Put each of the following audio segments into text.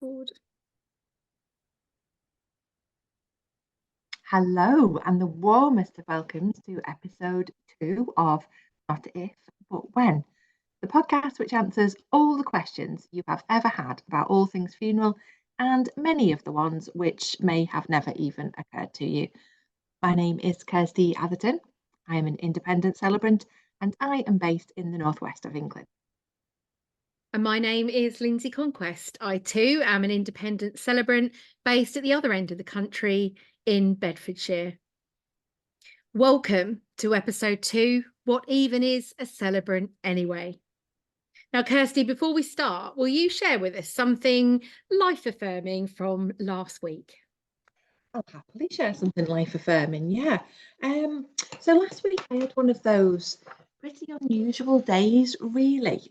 Record. Hello, and the warmest of welcomes to episode 2 of Not If, But When, the podcast which answers all the questions you have ever had about all things funeral and many of the ones which may have never even occurred to you. My name is Kirstie Atherton. I am an independent celebrant and I am based in the northwest of England. And my name is Lyndsey Conquest. I too am an independent celebrant based at the other end of the country in Bedfordshire. Welcome to episode 2, What Even is a Celebrant Anyway? Now, Kirstie, before we start, will you share with us something life-affirming from last week? I'll happily share something life-affirming, yeah. So last week I had one of those pretty unusual days, really,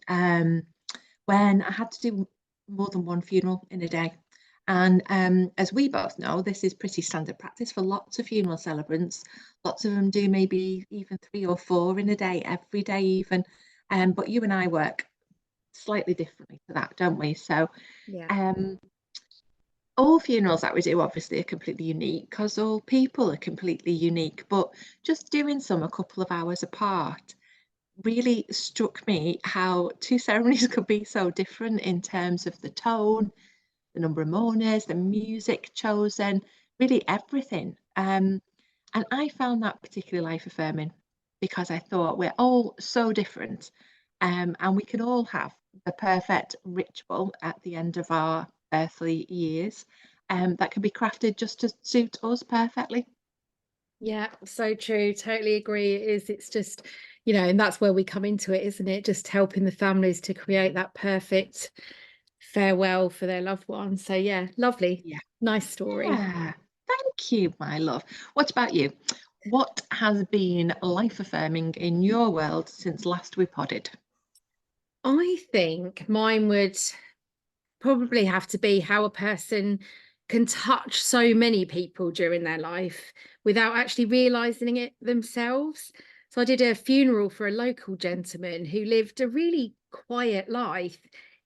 when I had to do more than one funeral in a day. And as we both know, this is pretty standard practice for lots of funeral celebrants. Lots of them do maybe even 3 or 4 in a day, every day even. But you and I work slightly differently to that, don't we? So Yeah. all funerals that we do obviously are completely unique because all people are completely unique. But just doing some a couple of hours apart really struck me how 2 ceremonies could be so different in terms of the tone, the number of mourners, the music chosen, really everything. And I found that particularly life affirming because I thought we're all so different, and we can all have the perfect ritual at the end of our earthly years, that can be crafted just to suit us perfectly. Yeah, so true. Totally agree. It's just, and that's where we come into it, isn't it? Just helping the families to create that perfect farewell for their loved one. So yeah, lovely. Yeah. Nice story. Yeah. Thank you, my love. What about you? What has been life affirming in your world since last we podded? I think mine would probably have to be how a person can touch so many people during their life without actually realizing it themselves. So I did a funeral for a local gentleman who lived a really quiet life.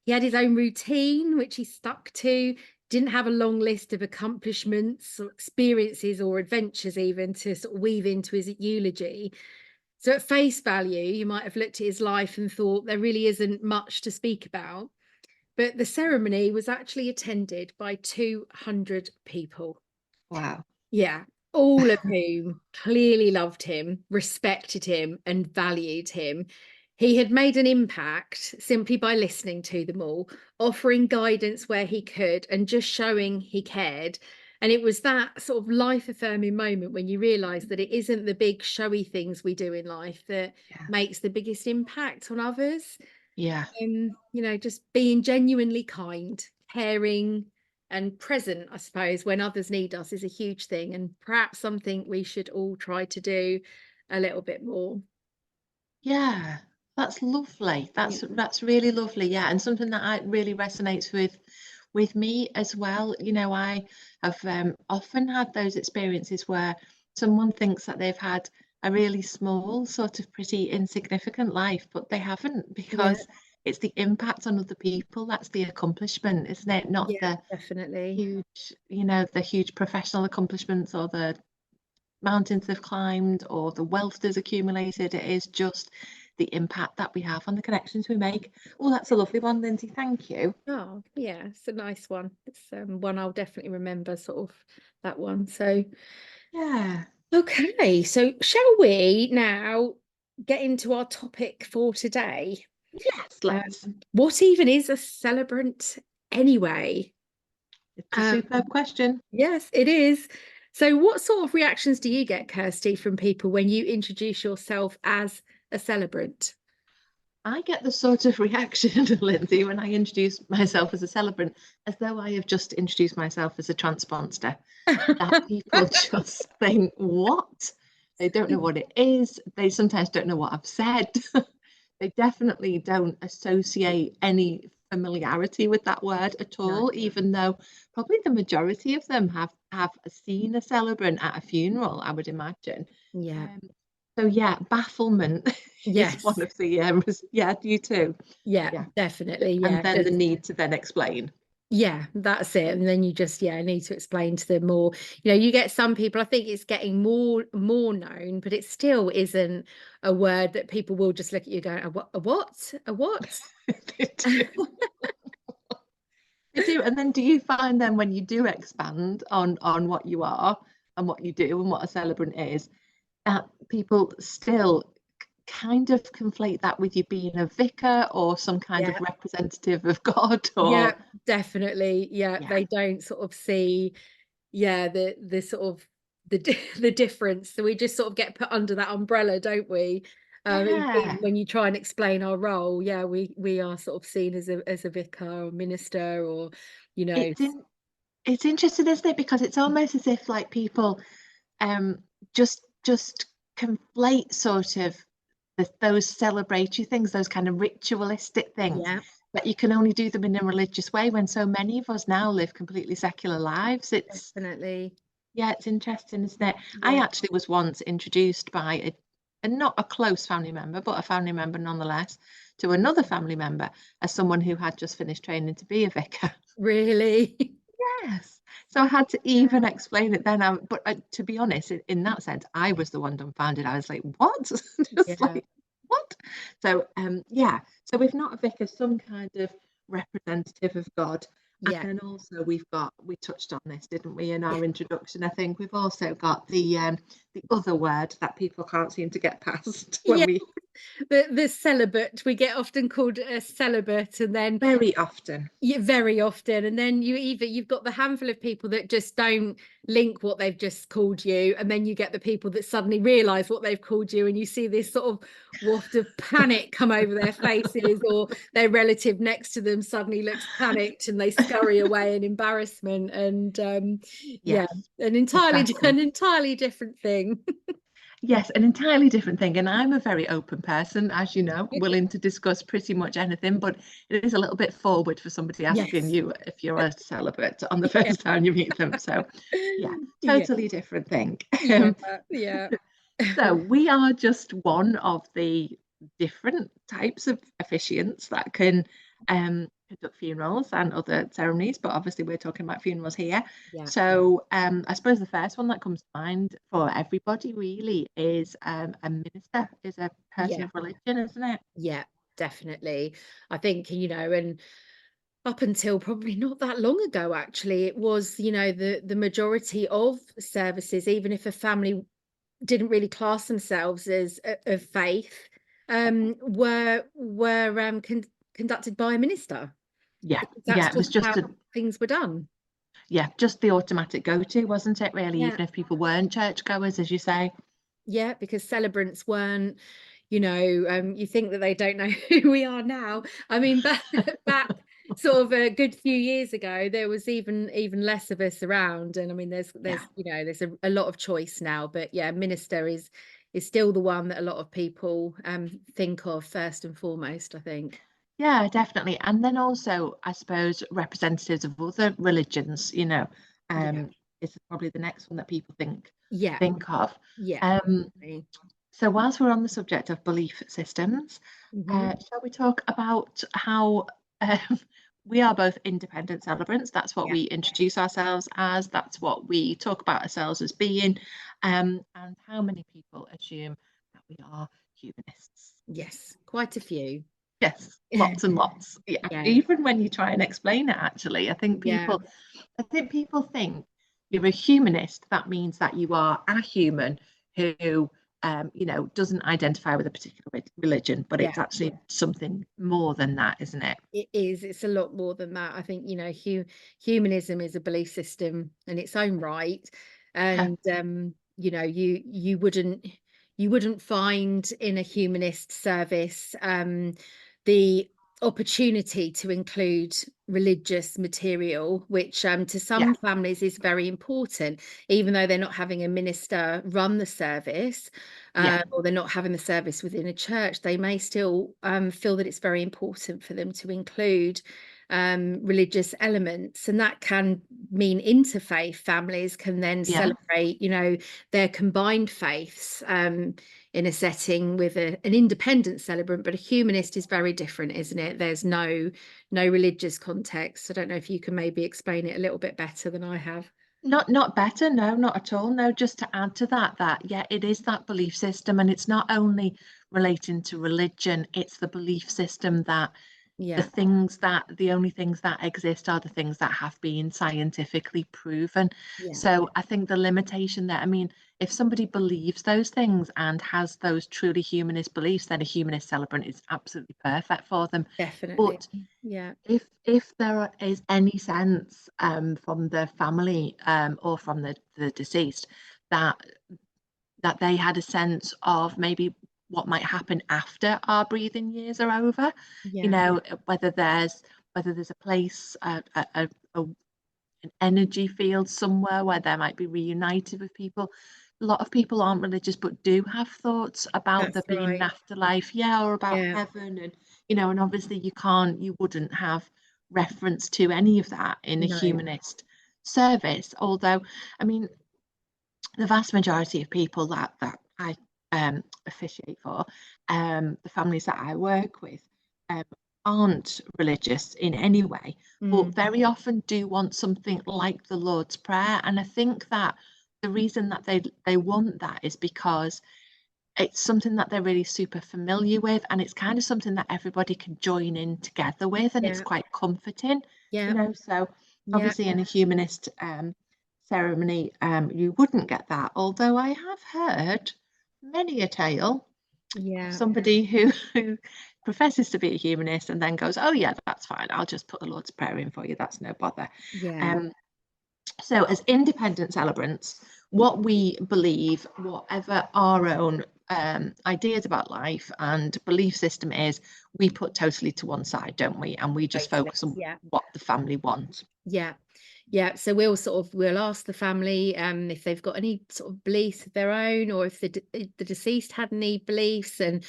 He had his own routine, which he stuck to, didn't have a long list of accomplishments or experiences or adventures even to sort of weave into his eulogy. So at face value, you might have looked at his life and thought there really isn't much to speak about. But the ceremony was actually attended by 200 people. Wow. Yeah, all of whom clearly loved him, respected him, and valued him. He had made an impact simply by listening to them all, offering guidance where he could, and just showing he cared. And it was that sort of life affirming moment when you realize that it isn't the big showy things we do in life that Yeah. makes the biggest impact on others. Yeah. Just being genuinely kind, caring, and present, I suppose, when others need us is a huge thing, and perhaps something we should all try to do a little bit more. Yeah. That's lovely. Yeah. That's really lovely. Yeah. And something that I really resonates with me as well. I have often had those experiences where someone thinks that they've had a really small, sort of pretty insignificant life, but they haven't Yeah, because it's the impact on other people that's the accomplishment, isn't it? Not yeah, definitely. the huge professional accomplishments or the mountains they've climbed or the wealth that's accumulated. It is just the impact that we have on the connections we make. Oh, that's a lovely one, Lyndsey. Thank you. Oh, yeah, it's a nice one. It's one I'll definitely remember, sort of that one. So, Yeah. okay, so shall we now get into our topic for today? Yes, let's. What even is a celebrant anyway? It's a Um, superb question. yes, it is. So, what sort of reactions do you get, Kirstie, from people when you introduce yourself as a celebrant? I get the sort of reaction, Lyndsey, when I introduce myself as a celebrant, as though I have just introduced myself as a transponder, that people just think, what? They don't know what it is. They sometimes don't know what I've said. They definitely don't associate any familiarity with that word at No. all, even though probably the majority of them have seen a celebrant at a funeral, I would imagine. Yeah. Um, so yeah, bafflement is one Yes. of the yeah, you too. Yeah, Yeah. definitely. And Yeah. then the Just need to then explain. Yeah, that's it. And then you just, yeah, need to explain to them more. You get some people, I think it's getting more known, but it still isn't a word that people will just look at you going, a what? A what? They do. They do. And then do you find then when you do expand on what you are and what you do and what a celebrant is, that people still kind of conflate that with you being a vicar or some kind of Yeah. representative of God Yeah, or definitely. Yeah, yeah. they don't sort of see, yeah, the sort of the difference. So we just sort of get put under that umbrella, don't we? Even Yeah. when you try and explain our role, yeah, we are sort of seen as a vicar or minister or, you know, It's in it's interesting, isn't it? Because it's almost as if like people um just conflate sort of those celebratory things, those kind of ritualistic things, yeah, that you can only do them in a religious way when so many of us now live completely secular lives. It's definitely. yeah, it's interesting, isn't it? I Yeah, actually was once introduced by a not a close family member, but a family member nonetheless, to another family member as someone who had just finished training to be a vicar. really. Yes. So I had to Yeah. even explain it then. But to be honest, in that sense, I was the one dumbfounded. I was like, what? Just Yeah, like, what? So, yeah. So we've not a vicar, some kind of representative of God. And yeah. then also we touched on this, didn't we, in our introduction? I think we've also got the other word that people can't seem to get past when Yeah, we the celibate, we get often called a celibate, and then very often. yeah, very often. And then you've got the handful of people that just don't link what they've just called you, and then you get the people that suddenly realize what they've called you, and you see this sort of waft of panic come over their faces, or their relative next to them suddenly looks panicked and they scurry away in embarrassment. And yeah, Yes, an entirely exactly. an entirely different thing. Yes, an entirely different thing. And I'm a very open person, as you know, willing to discuss pretty much anything, but it is a little bit forward for somebody asking Yes. you if you're a celibate on the Yeah. first time you meet them. So, yeah, Yeah. totally different thing. Yeah. Yeah. So, we are just one of the different types of officiants that can conduct funerals and other ceremonies, but obviously, we're talking about funerals here. Yeah. So, I suppose the first one that comes to mind for everybody really is a minister, is a person Yeah. of religion, isn't it? Yeah, definitely. I think, and up until probably not that long ago, actually, it was, the majority of services, even if a family didn't really class themselves as of faith, were conducted by a minister, Yeah, because that's yeah, it was just how just a things were done. yeah, just the automatic go-to, wasn't it, really, Yeah. even if people weren't churchgoers, as you say. Yeah, because celebrants weren't, you think that they don't know who we are now. I mean, back sort of a good few years ago, there was even less of us around. And I mean, Yeah. there's a lot of choice now. But yeah, minister is still the one that a lot of people think of first and foremost, I think. Yeah, definitely. And then also, I suppose, representatives of other religions, Yeah. um, is probably the next one that people Yeah. think of. Yeah. Um, Definitely. so whilst we're on the subject of belief systems, Mhm. shall we talk about how um, we are both independent celebrants? That's what Yeah. we introduce ourselves as. That's what we talk about ourselves as being. And how many people assume that we are humanists? Yes. Quite a few. Yes, lots and lots. Yeah, Yeah. even when you try and explain it, actually, Yeah. I think people think you're a humanist. That means that you are a human who, doesn't identify with a particular religion, but Yeah. it's actually something more than that, isn't it? It is. It's a lot more than that. I think, humanism is a belief system in its own right. Yeah, And you wouldn't find in a humanist service the opportunity to include religious material, which to yeah, some families is very important, even though they're not having a minister run the service, yeah, or they're not having the service within a church. They may still feel that it's very important for them to include religious elements, and that can mean interfaith families can then yeah, celebrate, their combined faiths in a setting with an independent celebrant, but a humanist is very different, isn't it? There's no religious context. I don't know if you can maybe explain it a little bit better than I have. Not better, no, not at all. No, just to add to that, yeah, it is that belief system, and it's not only relating to religion, it's the belief system that Yeah, the only things that exist are the things that have been scientifically proven. yeah, So I think the limitation there, I mean, if somebody believes those things and has those truly humanist beliefs, then a humanist celebrant is absolutely perfect for them. definitely. But Yeah, if there is any sense from the family or from the deceased that they had a sense of maybe what might happen after our breathing years are over, you yeah, know, whether there's a place, a an energy field somewhere where they might be reunited with people. A lot of people aren't religious but do have thoughts about that's there being an right. afterlife, yeah, or about Yeah, heaven, and and obviously you wouldn't have reference to any of that in a no, humanist service. Although, I mean, the vast majority of people that I officiate for, the families that I work with, um, aren't religious in any way, but mm, very often do want something like the Lord's Prayer. And I think that the reason that they want that is because it's something that they're really super familiar with, and it's kind of something that everybody can join in together with, and it's yeah, quite comforting, yeah, so yeah, obviously in a humanist ceremony you wouldn't get that, although I have heard many a tale of yeah, somebody who professes to be a humanist and then goes, oh yeah, that's fine, I'll just put the Lord's Prayer in for you, that's no bother. yeah, um, so, as independent celebrants, what we believe, whatever our own ideas about life and belief system is, we put totally to one side, don't we? And we just totally. focus on Yeah, what the family want. yeah. Yeah, so we'll ask the family if they've got any sort of beliefs of their own, or if the deceased had any beliefs, and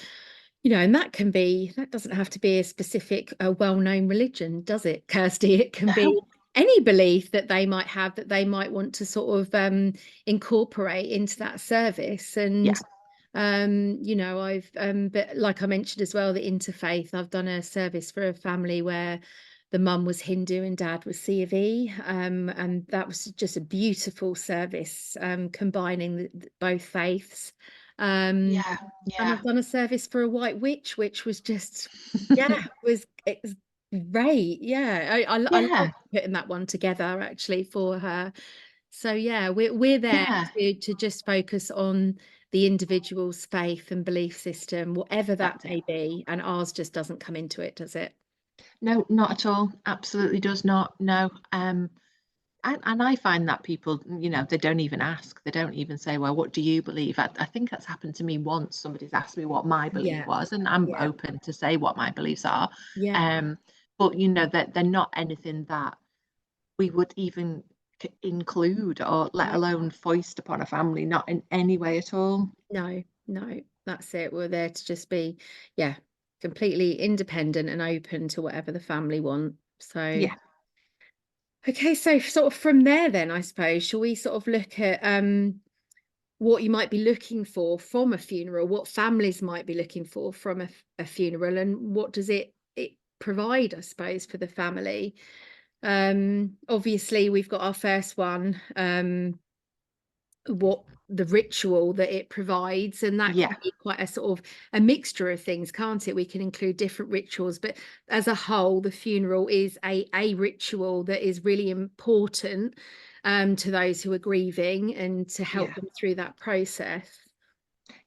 and that doesn't have to be a specific well-known religion, does it, Kirsty? It can be No, any belief that they might have that they might want to sort of incorporate into that service. yeah, And I've but like I mentioned as well, the interfaith, I've done a service for a family where the mum was Hindu and dad was C of E, and that was just a beautiful service, combining both faiths. Um, yeah, and yeah. I've done a service for a white witch, which was just, yeah, it was great. Yeah, I love Yeah, putting that one together actually for her. So yeah, we're there yeah, to just focus on the individual's faith and belief system, whatever that that's it. may be, and ours just doesn't come into it, does it? No, not at all. Absolutely does not. No. And I find that people, they don't even ask. They don't even say, well, what do you believe? I think that's happened to me once. Somebody's asked me what my belief Yeah, was, and I'm yeah, open to say what my beliefs are. yeah, Um, but that they're not anything that we would even include or let no, alone foist upon a family, not in any way at all. no, no, that's it. We're there to just be, yeah, completely independent and open to whatever the family want. So, Yeah, okay, so sort of from there, then I suppose, shall we sort of look at what you might be looking for from a funeral, what families might be looking for from a funeral, and what does it provide, I suppose, for the family. Obviously we've got our first one, what the ritual that it provides, and that yeah, can be quite a sort of a mixture of things, can't it? We can include different rituals, but as a whole the funeral is a ritual that is really important to those who are grieving and to help yeah. them through that process.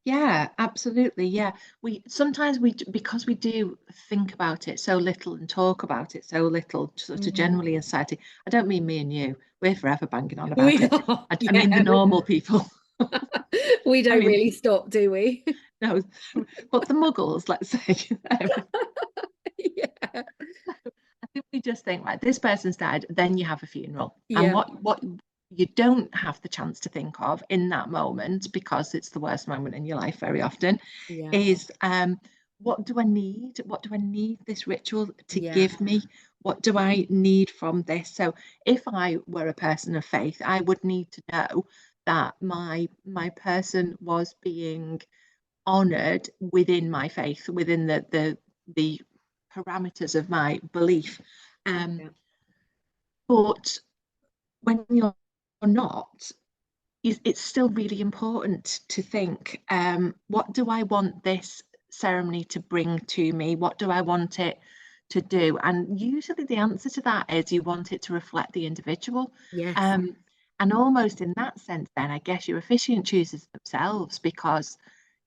Yeah, absolutely. Yeah. Because we do think about it so little and talk about it so little, sort of Mm. generally in society. I don't mean me and you. We're forever banging on about We it. are, I mean the yeah. normal people. We I don't mean, really stop, do we? no, but the muggles, let's say. Yeah. I think we just think, right, this person's died, then you have a funeral. And Yeah. what you don't have the chance to think of in that moment, because it's the worst moment in your life very often, Yeah. is what do I need? What do I need this ritual to Yeah. give me? What do I need from this? So if I were a person of faith, I would need to know that my person was being honoured within my faith, within the parameters of my belief. Um, Yeah. but when you're not, it's still really important to think, what do I want this ceremony to bring to me? What do I want it to do? And usually the answer to that is you want it to reflect the individual. Yes. Um, and almost in that sense, then I guess your officiant chooses themselves because,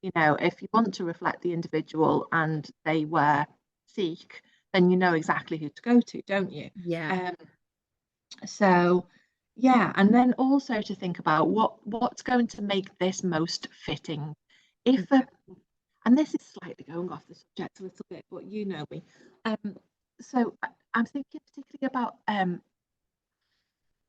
if you want to reflect the individual and they were Sikh, then you know exactly who to go to, don't you? Yeah. Um, so yeah, and then also to think about what's going to make this most fitting. If a, and this is slightly going off the subject a little bit, but you know me. Um, I'm thinking particularly about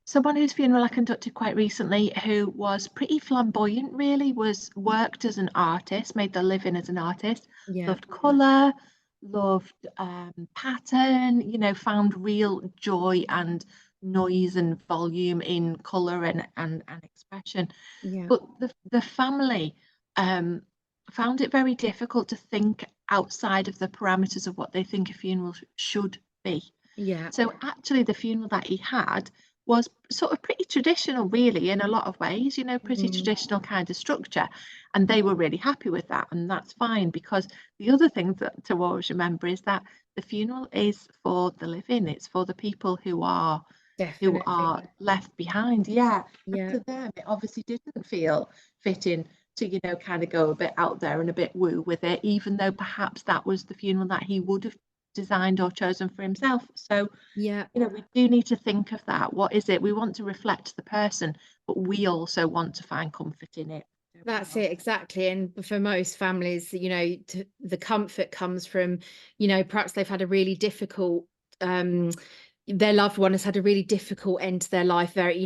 someone whose funeral I conducted quite recently, who was pretty flamboyant, really, was worked as an artist, made their living as an artist, Yeah. loved colour, loved pattern, found real joy and noise and volume in colour and expression. Yeah. But the family um, found it very difficult to think outside of the parameters of what they think a funeral should be. Yeah. So actually, the funeral that he had was sort of pretty traditional, really, in a lot of ways, pretty Mm, traditional kind of structure. And they were really happy with that. And that's fine because the other thing to always remember is that the funeral is for the living, it's for the people who are definitely. left behind. Yeah. And Yeah. to them, it obviously didn't feel fitting to, kind of go a bit out there and a bit woo with it, even though perhaps that was the funeral that he would have designed or chosen for himself. So, Yeah. we do need to think of that. What is it? We want to reflect the person, but we also want to find comfort in it, don't we, That's Laura? it, exactly. And for most families, the comfort comes from, perhaps they've had a really difficult, their loved one has had a really difficult end to their life. Very,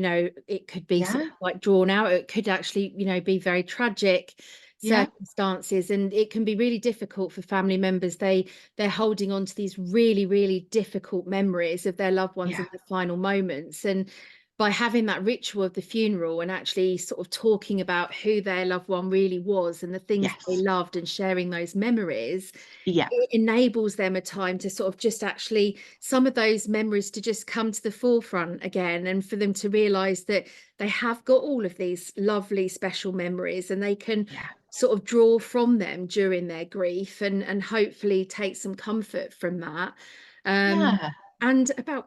it could be sort Yeah, of like drawn out. It could actually, be very tragic yeah, circumstances, and it can be really difficult for family members. They're holding on to these really, really difficult memories of their loved ones yeah, in their final moments, and by having that ritual of the funeral and actually sort of talking about who their loved one really was and the things they yes, loved and sharing those memories, yeah, it enables them a time to sort of just actually some of those memories to just come to the forefront again, and for them to realize that they have got all of these lovely special memories and they can yeah, sort of draw from them during their grief and hopefully take some comfort from that. um yeah, and about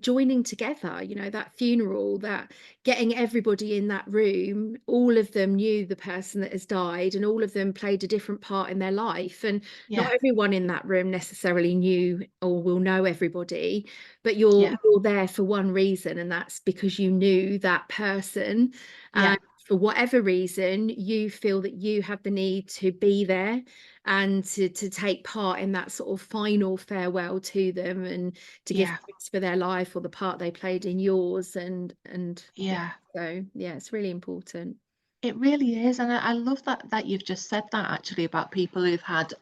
joining together, that funeral, that getting everybody in that room, all of them knew the person that has died and all of them played a different part in their life, and not yeah, everyone in that room necessarily knew or will know everybody, but you're yeah, you're there for one reason, and that's because you knew that person. yeah, And for whatever reason, you feel that you have the need to be there and to take part in that sort of final farewell to them, and to give yeah, thanks for their life or the part they played in yours. And yeah, yeah. so yeah, it's really important. It really is, and I love that you've just said that actually about people who've had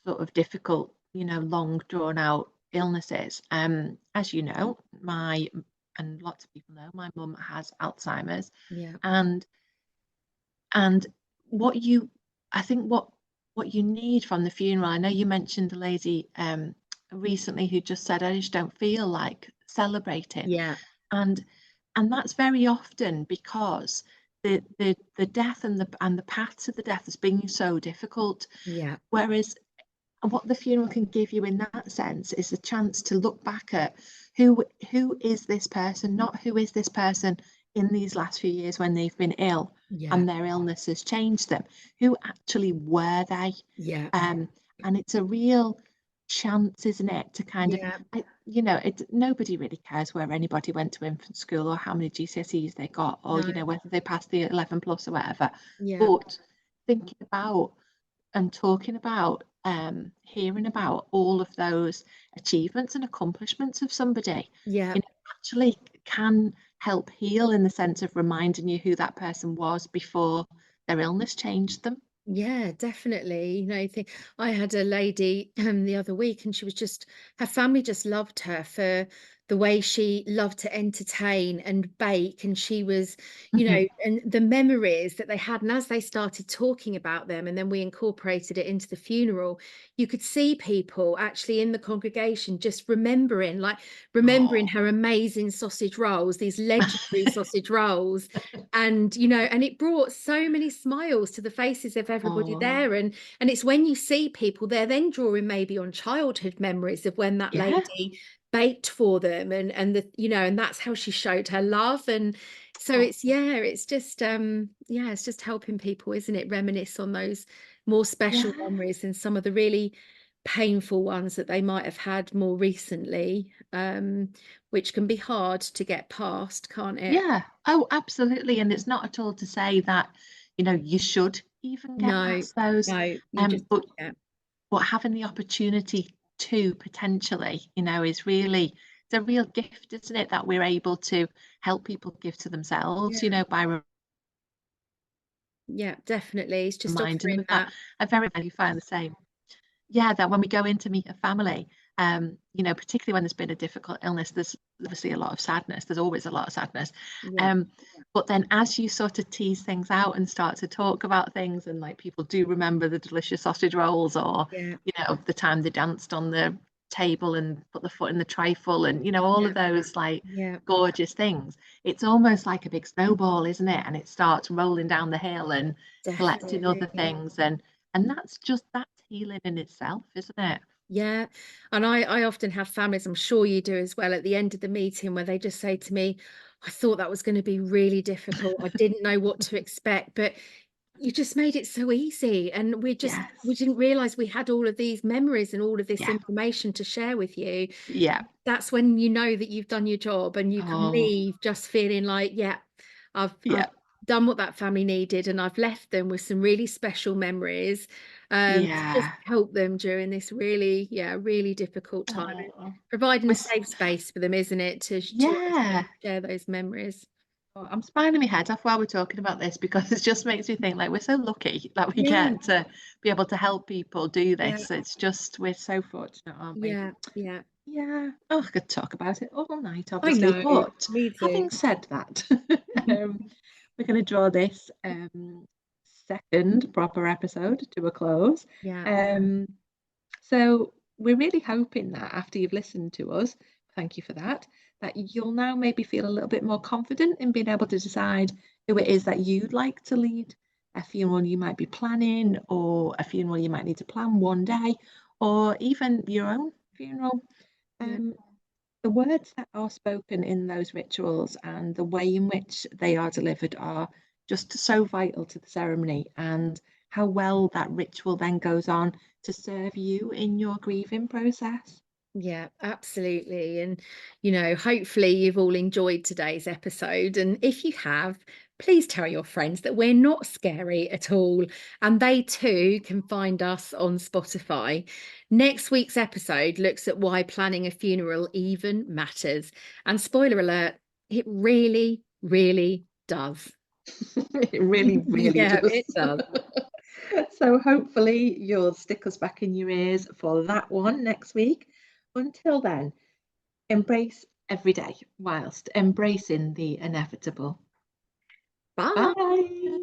sort of difficult, long drawn out illnesses. As you know, my and lots of people know, my mum has Alzheimer's, Yeah. and and what you, I think what you need from the funeral. I know you mentioned the lady recently who just said, "I just don't feel like celebrating," Yeah. and that's very often because the death and the path to the death has been so difficult. Yeah. Whereas what the funeral can give you in that sense is a chance to look back at who is this person, not who is this person in these last few years when they've been ill Yeah. and their illness has changed them. Who actually were they? Yeah. Um, and it's a real chance, isn't it, to kind of, Yeah. nobody really cares where anybody went to infant school or how many GCSEs they got or, No. whether they passed the 11 plus or whatever. Yeah. But thinking about and talking about, hearing about all of those achievements and accomplishments of somebody, Yeah. actually can help heal in the sense of reminding you who that person was before their illness changed them. Yeah, definitely. I had a lady the other week, and she was just, her family just loved her for the way she loved to entertain and bake. And she was, Mhm. and the memories that they had. And as they started talking about them, and then we incorporated it into the funeral, you could see people actually in the congregation just remembering Oh. her amazing sausage rolls, these legendary sausage rolls. And and it brought so many smiles to the faces of everybody Oh, there. And it's when you see people, they're then drawing maybe on childhood memories of when that yeah, lady baked for them, and that's how she showed her love. And so oh, it's just helping people, isn't it, reminisce on those more special yeah, memories than some of the really painful ones that they might have had more recently, which can be hard to get past, can't it? yeah. Oh, absolutely. And it's not at all to say that, you should even get No, past those. no, you just, But yeah, having the opportunity to potentially, is really, it's a real gift, isn't it, that we're able to help people give to themselves, yeah, by yeah, definitely. It's just reminding them offering of that. that. I very value find the same. Yeah, that when we go in to meet a family, particularly when there's been a difficult illness, there's obviously a lot of sadness. There's always a lot of sadness. Yeah, Um, but then as you sort of tease things out and start to talk about things, and like people do remember the delicious sausage rolls, or, yeah, the time they danced on the table and put the foot in the trifle, and, all yeah, of those like yeah, gorgeous things. It's almost like a big snowball, isn't it? And it starts rolling down the hill and collecting other definitely. things, and that's healing in itself, isn't it? Yeah. And I often have families, I'm sure you do as well, at the end of the meeting where they just say to me, I thought that was going to be really difficult. I didn't know what to expect, but you just made it so easy. And we Yes. didn't realize we had all of these memories and all of this Yeah. information to share with you. Yeah. That's when you know that you've done your job, and you can Oh, leave just feeling like, yeah, I've yeah. done what that family needed, and I've left them with some really special memories, to just Yeah. help them during this really, yeah, really difficult time, and Oh, providing we're a s- safe space for them, isn't it, to yeah. share those memories. Oh, I'm smiling my head off while we're talking about this, because it just makes me think like we're so lucky that we Yeah, get to be able to help people do yeah, this. It's just, we're so fortunate, aren't we? yeah, yeah. Yeah. Oh, I could talk about it all night, I obviously. know, But me having too. said that, we're going to draw this second proper episode to a close. Yeah, Um, so we're really hoping that after you've listened to us, thank you for that you'll now maybe feel a little bit more confident in being able to decide who it is that you'd like to lead a funeral you might be planning, or a funeral you might need to plan one day, or even your own funeral. yeah. Um, the words that are spoken in those rituals and the way in which they are delivered are just so vital to the ceremony, and how well that ritual then goes on to serve you in your grieving process. Yeah, absolutely. And, hopefully you've all enjoyed today's episode. And if you have, please tell your friends that we're not scary at all. And they too can find us on Spotify. Next week's episode looks at why planning a funeral even matters. And spoiler alert, it really, really does. It really, really Yeah, does. it does. So hopefully you'll stick us back in your ears for that one next week. Until then, embrace every day whilst embracing the inevitable. Bye. Bye.